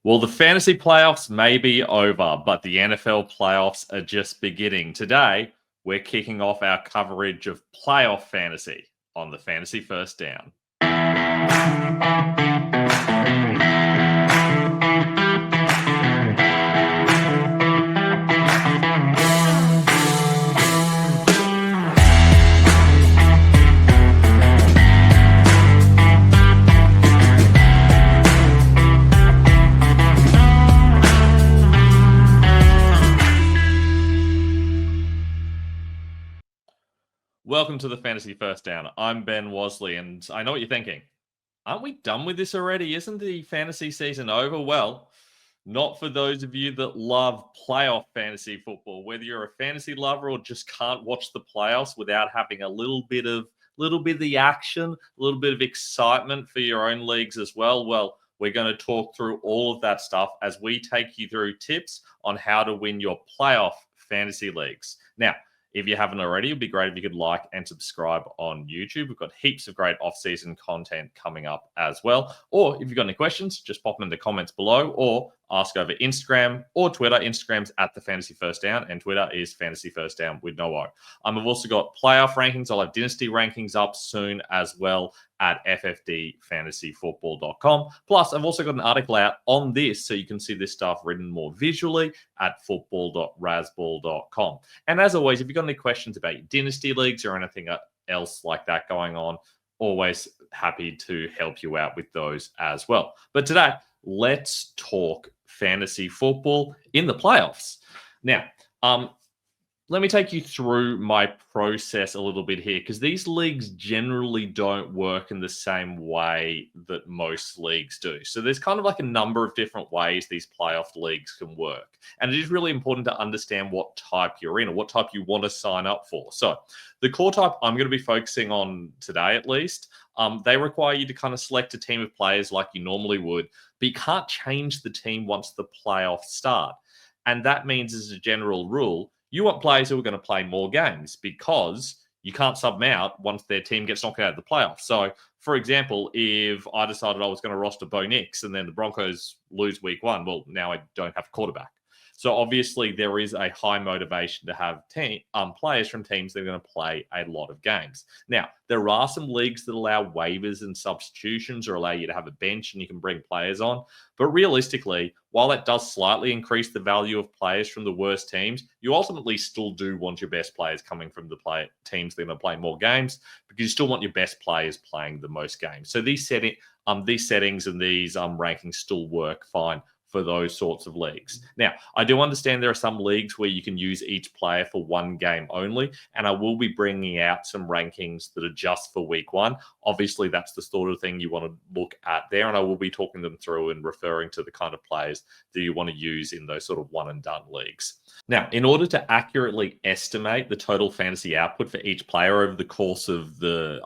Well, the fantasy playoffs may be over, but the NFL playoffs are just beginning. Today, we're kicking off our coverage of playoff fantasy on the Fantasy First Down. Welcome to the Fantasy First Down. I'm Ben Wasley, and I know what you're thinking. Aren't we done with this already? Isn't the fantasy season over? Well, not for those of you that love playoff fantasy football. Whether you're a fantasy lover or just can't watch the playoffs without having a little bit of the action, a little bit of excitement for your own leagues as well. Well, we're going to talk through all of that stuff as we take you through tips on how to win your playoff fantasy leagues. Now, if you haven't already, it'd be great if you could like and subscribe on YouTube. We've got heaps of great off-season content coming up as well. Or if you've got any questions, just pop them in the comments below or ask over Instagram or Twitter. Instagram's at the Fantasy First Down and Twitter is Fantasy First Down with no O. I've also got playoff rankings. I'll have dynasty rankings up soon as well at ffdfantasyfootball.com. Plus, I've also got an article out on this so you can see this stuff written more visually at football.rasball.com. And as always, if you've got any questions about your dynasty leagues or anything else like that going on, always happy to help you out with those as well. But today, let's talk fantasy football in the playoffs. Now, let me take you through my process a little bit here, because these leagues generally don't work in the same way that most leagues do. So there's kind of like a number of different ways these playoff leagues can work. And it is really important to understand what type you're in or what type you want to sign up for. So the core type I'm going to be focusing on today, at least, they require you to kind of select a team of players like you normally would, but you can't change the team once the playoffs start. And that means, as a general rule, you want players who are going to play more games because you can't sub them out once their team gets knocked out of the playoffs. So, for example, if I decided I was going to roster Bo Nix and then the Broncos lose week one, well, now I don't have a quarterback. So obviously there is a high motivation to have players from teams that are going to play a lot of games. Now, there are some leagues that allow waivers and substitutions or allow you to have a bench and you can bring players on. But realistically, while that does slightly increase the value of players from the worst teams, you ultimately still do want your best players coming from the teams that are going to play more games, because you still want your best players playing the most games. So these settings and these rankings still work fine for those sorts of leagues. Now, I do understand there are some leagues where you can use each player for one game only, and I will be bringing out some rankings that are just for week one. Obviously, that's the sort of thing you want to look at there, and I will be talking them through and referring to the kind of players that you want to use in those sort of one-and-done leagues. Now, in order to accurately estimate the total fantasy output for each player over the course of the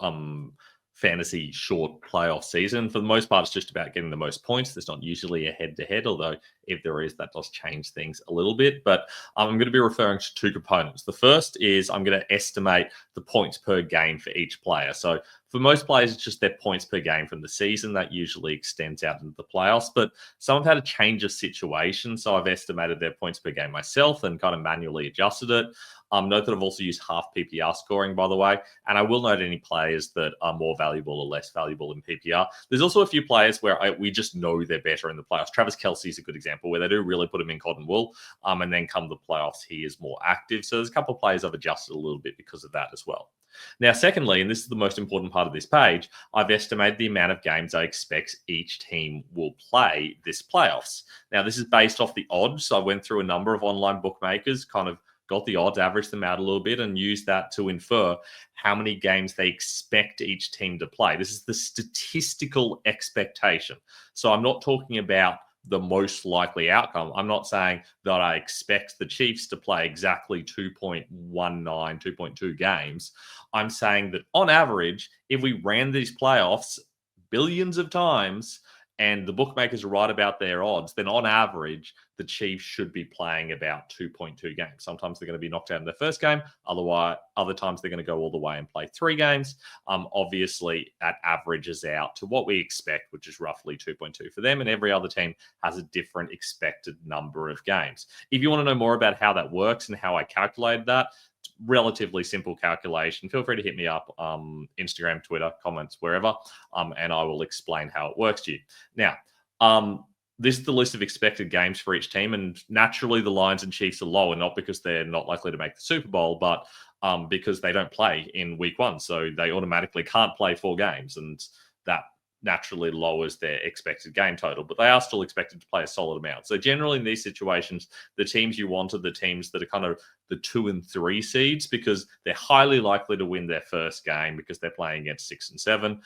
fantasy short playoff season, for the most part, it's just about getting the most points. There's not usually a head-to-head, although if there is, that does change things a little bit. But I'm going to be referring to two components. The first is I'm going to estimate the points per game for each player. So for most players, it's just their points per game from the season. That usually extends out into the playoffs. But some have had a change of situation, so I've estimated their points per game myself and kind of manually adjusted it. Note that I've also used half PPR scoring, by the way, and I will note any players that are more valuable or less valuable in PPR. There's also a few players where we just know they're better in the playoffs. Travis Kelce is a good example where they do really put him in cotton wool, and then come the playoffs, he is more active. So there's a couple of players I've adjusted a little bit because of that as well. Now, secondly, and this is the most important part of this page, I've estimated the amount of games I expect each team will play this playoffs. Now, this is based off the odds. So I went through a number of online bookmakers, kind of got the odds, averaged them out a little bit, and used that to infer how many games they expect each team to play. This is the statistical expectation. So I'm not talking about the most likely outcome. I'm not saying that I expect the Chiefs to play exactly 2.19, 2.2 games. I'm saying that on average, if we ran these playoffs billions of times and the bookmakers are right about their odds, then on average, the Chiefs should be playing about 2.2 games. Sometimes they're going to be knocked out in their first game. Other times they're going to go all the way and play 3 games. Obviously, that averages out to what we expect, which is roughly 2.2 for them, and every other team has a different expected number of games. If you want to know more about how that works and how I calculated that, relatively simple calculation. Feel free to hit me up, Instagram, Twitter, comments, wherever, and I will explain how it works to you. Now, this is the list of expected games for each team, and naturally the Lions and Chiefs are lower, not because they're not likely to make the Super Bowl, but because they don't play in week 1, so they automatically can't play 4 games, and that naturally lowers their expected game total, but they are still expected to play a solid amount. So generally in these situations, the teams you want are the teams that are kind of the 2 and 3 seeds, because they're highly likely to win their first game because they're playing against 6 and 7.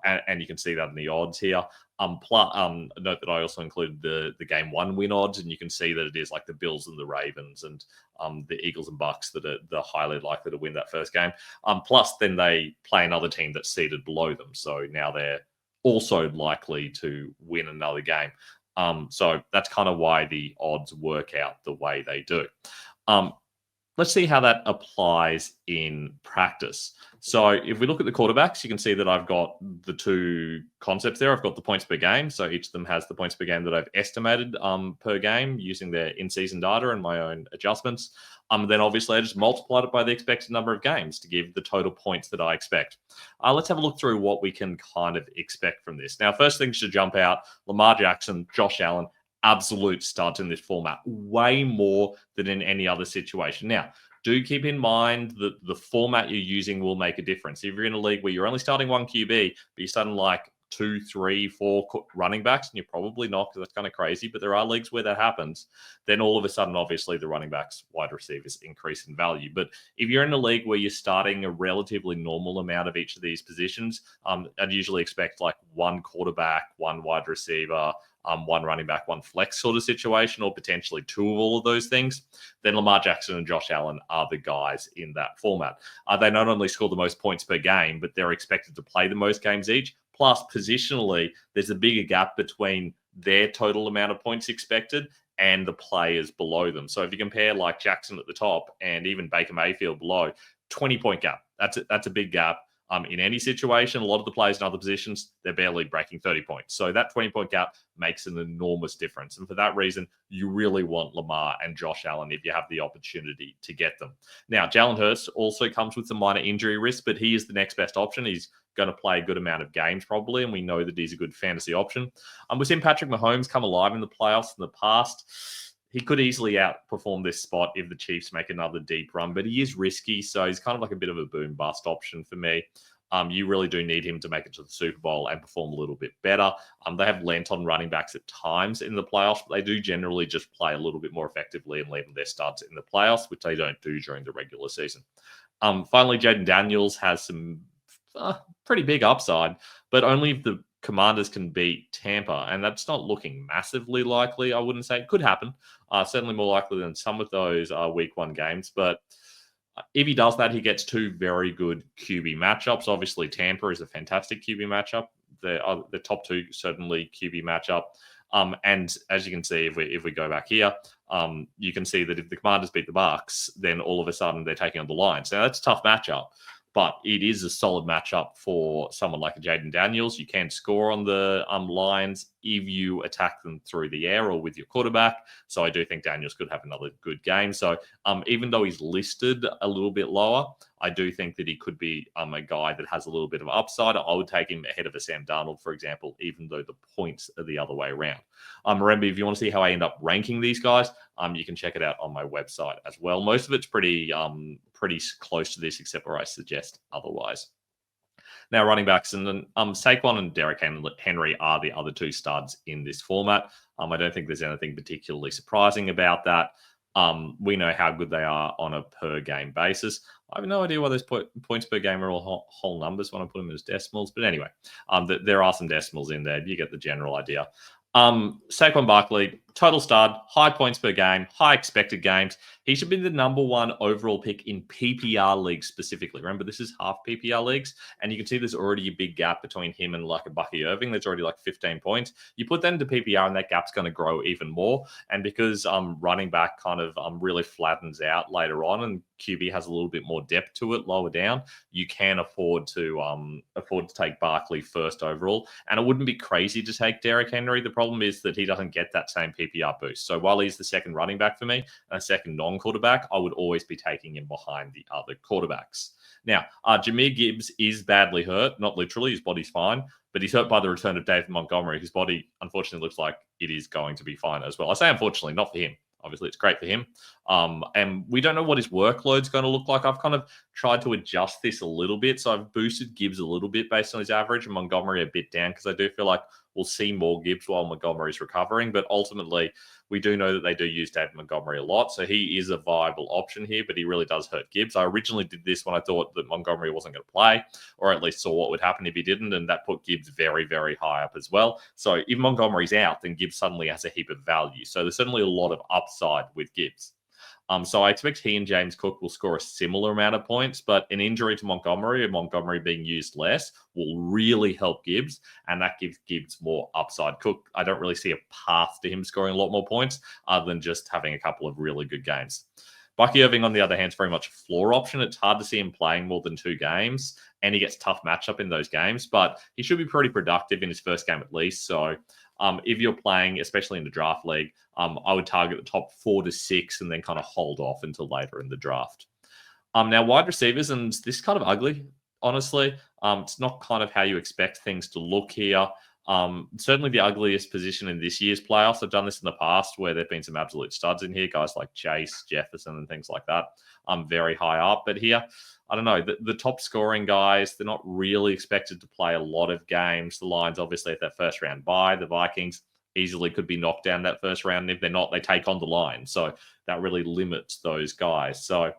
And you can see that in the odds here. Note that I also included the game 1 win odds, and you can see that it is like the Bills and the Ravens and the Eagles and Bucks that are the highly likely to win that first game. Plus, then they play another team that's seated below them, so now they're also likely to win another game. So that's kind of why the odds work out the way they do. Let's see how that applies in practice. So if we look at the quarterbacks, you can see that I've got the 2 concepts there. I've got the points per game. So each of them has the points per game that I've estimated per game using their in-season data and my own adjustments. Then obviously I just multiplied it by the expected number of games to give the total points that I expect. Let's have a look through what we can kind of expect from this. Now, first things to jump out, Lamar Jackson, Josh Allen, absolute studs in this format, way more than in any other situation. Now, do keep in mind that the format you're using will make a difference. If you're in a league where you're only starting 1 QB, but you're starting like 2, 3, 4 running backs, and you're probably not, because that's kind of crazy, but there are leagues where that happens, then all of a sudden, obviously, the running backs, wide receivers increase in value. But if you're in a league where you're starting a relatively normal amount of each of these positions, I'd usually expect like 1 quarterback, 1 wide receiver, 1 running back, 1 flex sort of situation, or potentially 2 of all of those things, then Lamar Jackson and Josh Allen are the guys in that format. They not only score the most points per game, but they're expected to play the most games each. Plus, positionally, there's a bigger gap between their total amount of points expected and the players below them. So if you compare like Jackson at the top and even Baker Mayfield below, 20-point gap. That's a big gap. In any situation, a lot of the players in other positions, they're barely breaking 30 points. So that 20-point gap makes an enormous difference. And for that reason, you really want Lamar and Josh Allen if you have the opportunity to get them. Now, Jalen Hurts also comes with some minor injury risk, but he is the next best option. He's going to play a good amount of games probably, and we know that he's a good fantasy option. We've seen Patrick Mahomes come alive in the playoffs in the past. He could easily outperform this spot if the Chiefs make another deep run, but he is risky, so he's kind of like a bit of a boom-bust option for me. You really do need him to make it to the Super Bowl and perform a little bit better. They have lent on running backs at times in the playoffs, but they do generally just play a little bit more effectively and leave their studs in the playoffs, which they don't do during the regular season. Finally, Jaden Daniels has some pretty big upside, but only if the Commanders can beat Tampa, and that's not looking massively likely. I wouldn't say it could happen. Certainly more likely than some of those week 1 games, but if he does that, he gets 2 very good QB matchups. Obviously, Tampa is a fantastic QB matchup. The top 2 certainly QB matchup. And as you can see, if we go back here, you can see that if the Commanders beat the Bucks, then all of a sudden they're taking on the Lions. Now that's a tough matchup, but it is a solid matchup for someone like a Jaden Daniels. You can score on the Lions if you attack them through the air or with your quarterback. So I do think Daniels could have another good game. So even though he's listed a little bit lower, I do think that he could be a guy that has a little bit of upside. I would take him ahead of a Sam Darnold, for example, even though the points are the other way around. Remember, if you want to see how I end up ranking these guys, you can check it out on my website as well. Most of it's pretty close to this, except where I suggest otherwise. Now, running backs, and then Saquon and Derrick Henry are the other 2 studs in this format. I don't think there's anything particularly surprising about that. We know how good they are on a per-game basis. I have no idea why those points per game are all whole numbers when I put them as decimals. But anyway, there are some decimals in there. You get the general idea. Saquon Barkley, Total stud, high points per game, high expected games. He should be the number one overall pick in PPR leagues specifically. Remember, this is half PPR leagues, and you can see there's already a big gap between him and like a Bucky Irving. There's already like 15 points. You put that into PPR, and that gap's going to grow even more. And because running back kind of really flattens out later on, and QB has a little bit more depth to it lower down, you can afford to take Barkley first overall. And it wouldn't be crazy to take Derrick Henry. The problem is that he doesn't get that same PPR boost. So while he's the second running back for me and a second non-quarterback, I would always be taking him behind the other quarterbacks. Now, Jahmyr Gibbs is badly hurt. Not literally, his body's fine, but he's hurt by the return of David Montgomery. His body, unfortunately, looks like it is going to be fine as well. I say unfortunately, not for him. Obviously, it's great for him. And we don't know what his workload's going to look like. I've kind of tried to adjust this a little bit. So I've boosted Gibbs a little bit based on his average and Montgomery a bit down because I do feel like we'll see more Gibbs while Montgomery's recovering. But ultimately, we do know that they do use David Montgomery a lot. So he is a viable option here, but he really does hurt Gibbs. I originally did this when I thought that Montgomery wasn't going to play, or at least saw what would happen if he didn't. And that put Gibbs very, very high up as well. So if Montgomery's out, then Gibbs suddenly has a heap of value. So there's certainly a lot of upside with Gibbs. So I expect he and James Cook will score a similar amount of points, but an injury to Montgomery and Montgomery being used less will really help Gibbs, and that gives Gibbs more upside. Cook, I don't really see a path to him scoring a lot more points other than just having a couple of really good games. Bucky Irving, on the other hand, is very much a floor option. It's hard to see him playing more than 2 games, and he gets tough matchup in those games, but he should be pretty productive in his first game at least. So if you're playing, especially in the draft league, I would target the top 4 to 6 and then kind of hold off until later in the draft. Now, wide receivers, and this is kind of ugly, honestly. It's not kind of how you expect things to look here. Certainly the ugliest position in this year's playoffs. I've done this in the past where there have been some absolute studs in here, guys like Chase, Jefferson, and things like that. Very high up. But here, I don't know, the top scoring guys, they're not really expected to play a lot of games. The Lions obviously at that first round bye. The Vikings easily could be knocked down that first round. And if they're not, they take on the Lions. So that really limits those guys. So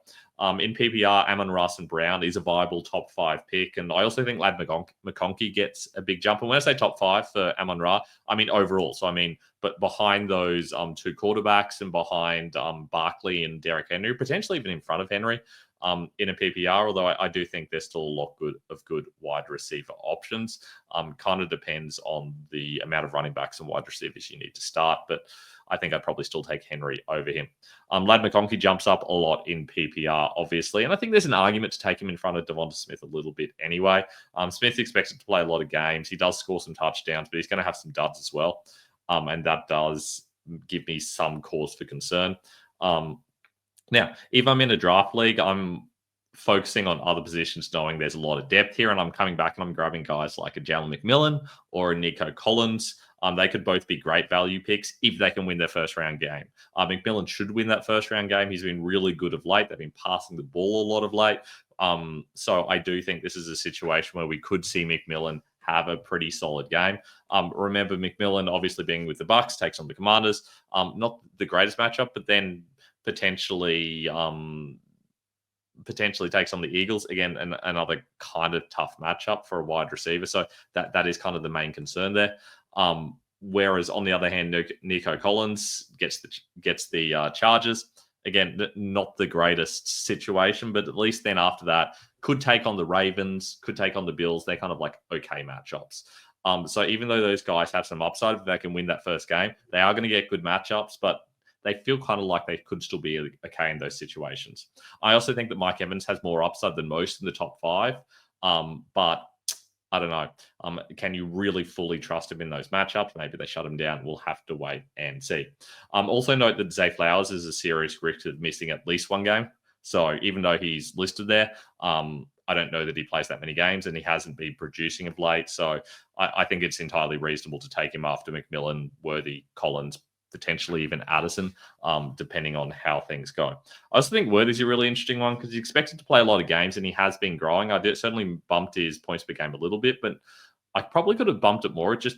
in PPR, Amon-Ra St. Brown is a viable top 5 pick. And I also think Ladd McConkey gets a big jump. And when I say top 5 for Amon-Ra, I mean overall. So I mean, but behind those 2 quarterbacks and behind Barkley and Derrick Henry, potentially even in front of Henry in a PPR, although I do think there's still a lot of good wide receiver options. Kind of depends on the amount of running backs and wide receivers you need to start. But I think I'd probably still take Henry over him. Ladd McConkey jumps up a lot in PPR, obviously. And I think there's an argument to take him in front of Devonta Smith a little bit anyway. Smith's expected to play a lot of games. He does score some touchdowns, but he's going to have some duds as well. And that does give me some cause for concern. Now, if I'm in a draft league, I'm focusing on other positions, knowing there's a lot of depth here, and I'm coming back and I'm grabbing guys like a Jalen McMillan or a Nico Collins. They could both be great value picks if they can win their first round game. McMillan should win that first round game. He's been really good of late. They've been passing the ball a lot of late. So I do think this is a situation where we could see McMillan have a pretty solid game. Remember, McMillan obviously being with the Bucs takes on the Commanders. Not the greatest matchup, but then potentially takes on the Eagles. Again, another kind of tough matchup for a wide receiver. So that is kind of the main concern there. Whereas on the other hand, Nico Collins gets the Chargers. Again, not the greatest situation, but at least then after that, could take on the Ravens, could take on the Bills. They're kind of like okay matchups. So even though those guys have some upside, if they can win that first game, they are going to get good matchups, but they feel kind of like they could still be okay in those situations. I also think that Mike Evans has more upside than most in the top 5, but I don't know. Can you really fully trust him in those matchups? Maybe they shut him down. We'll have to wait and see. Also note that Zay Flowers is a serious risk of missing at least one game. So even though he's listed there, I don't know that he plays that many games, and he hasn't been producing of late. So I think it's entirely reasonable to take him after McMillan, Worthy, Collins, potentially even Addison, depending on how things go. I also think Worthy's a really interesting one because he's expected to play a lot of games and he has been growing. I certainly bumped his points per game a little bit, but I probably could have bumped it more. It just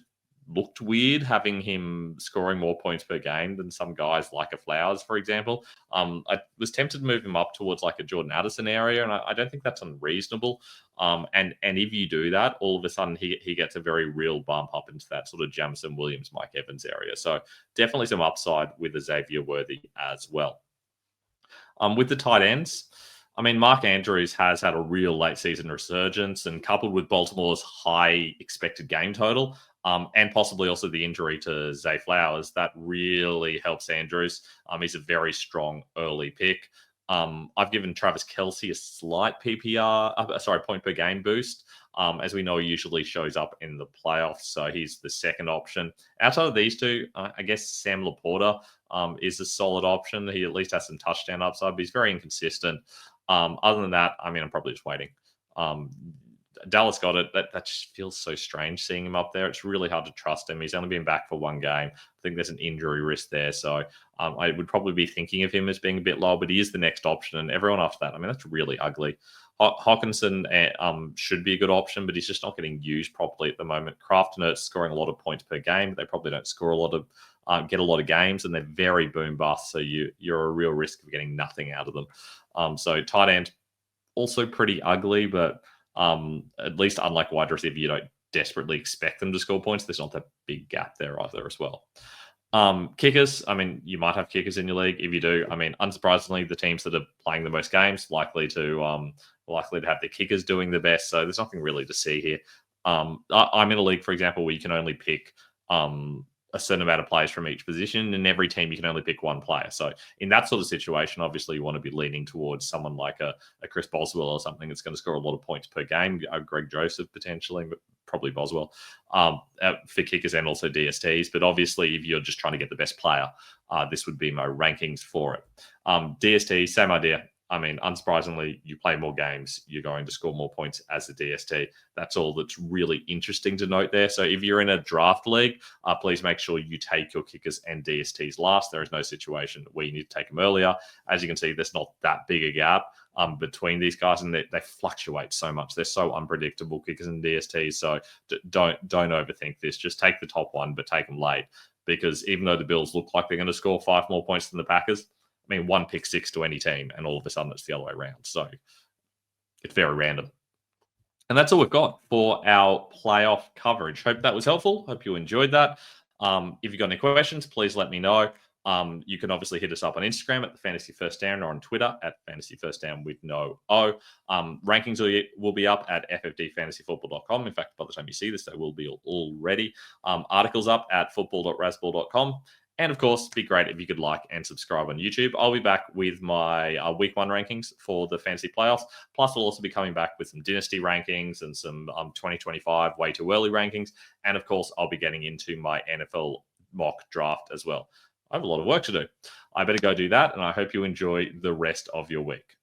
looked weird having him scoring more points per game than some guys like a Flowers, for example. I was tempted to move him up towards like a Jordan Addison area, and I don't think that's unreasonable. And if you do that, all of a sudden he gets a very real bump up into that sort of Jamison Williams, Mike Evans area. So definitely some upside with Xavier Worthy as well. With the tight ends, I mean, Mark Andrews has had a real late season resurgence, and coupled with Baltimore's high expected game total, and possibly also the injury to Zay Flowers, that really helps Andrews. He's a very strong early pick. I've given Travis Kelce a slight point per game boost. As we know, he usually shows up in the playoffs, so he's the second option. Outside of these two, I guess Sam Laporta is a solid option. He at least has some touchdown upside, but he's very inconsistent. Other than that, I mean, I'm probably just waiting. Dallas got it. That just feels so strange seeing him up there. It's really hard to trust him. He's only been back for one game. I think there's an injury risk there. So I would probably be thinking of him as being a bit low, but he is the next option. And everyone after that, I mean, that's really ugly. Hawkinson should be a good option, but he's just not getting used properly at the moment. Kraft and Ertz scoring a lot of points per game, but they probably don't score a lot of get a lot of games, and they're very boom bust. So you're a real risk of getting nothing out of them. So tight end, also pretty ugly, but at least unlike wide receiver, you don't desperately expect them to score points. There's not that big gap there either as well. Kickers, I mean, you might have kickers in your league. If you do, I mean, unsurprisingly, the teams that are playing the most games likely to have the kickers doing the best. So there's nothing really to see here. I'm in a league, for example, where you can only pick a certain amount of players from each position. In every team, you can only pick one player. So in that sort of situation, obviously you want to be leaning towards someone like a Chris Boswell or something that's going to score a lot of points per game. Greg Joseph potentially, but probably Boswell for kickers and also DSTs. But obviously, if you're just trying to get the best player, this would be my rankings for it. DST, same idea. I mean, unsurprisingly, you play more games, you're going to score more points as a DST. That's all that's really interesting to note there. So if you're in a draft league, please make sure you take your kickers and DSTs last. There is no situation where you need to take them earlier. As you can see, there's not that big a gap between these guys, and they fluctuate so much. They're so unpredictable, kickers and DSTs. So don't overthink this. Just take the top one, but take them late, because even though the Bills look like they're going to score 5 more points than the Packers, I mean, one pick 6 to any team, and all of a sudden it's the other way around. So it's very random. And that's all we've got for our playoff coverage. Hope that was helpful. Hope you enjoyed that. If you've got any questions, please let me know. You can obviously hit us up on Instagram at the Fantasy First Down, or on Twitter at Fantasy First Down with no O. Rankings will be up at ffdfantasyfootball.com. In fact, by the time you see this, they will be already. Articles up at football.rasball.com. And of course, it'd be great if you could like and subscribe on YouTube. I'll be back with my week 1 rankings for the fantasy playoffs. Plus, I'll also be coming back with some dynasty rankings and some 2025 way too early rankings. And of course, I'll be getting into my NFL mock draft as well. I have a lot of work to do. I better go do that, and I hope you enjoy the rest of your week.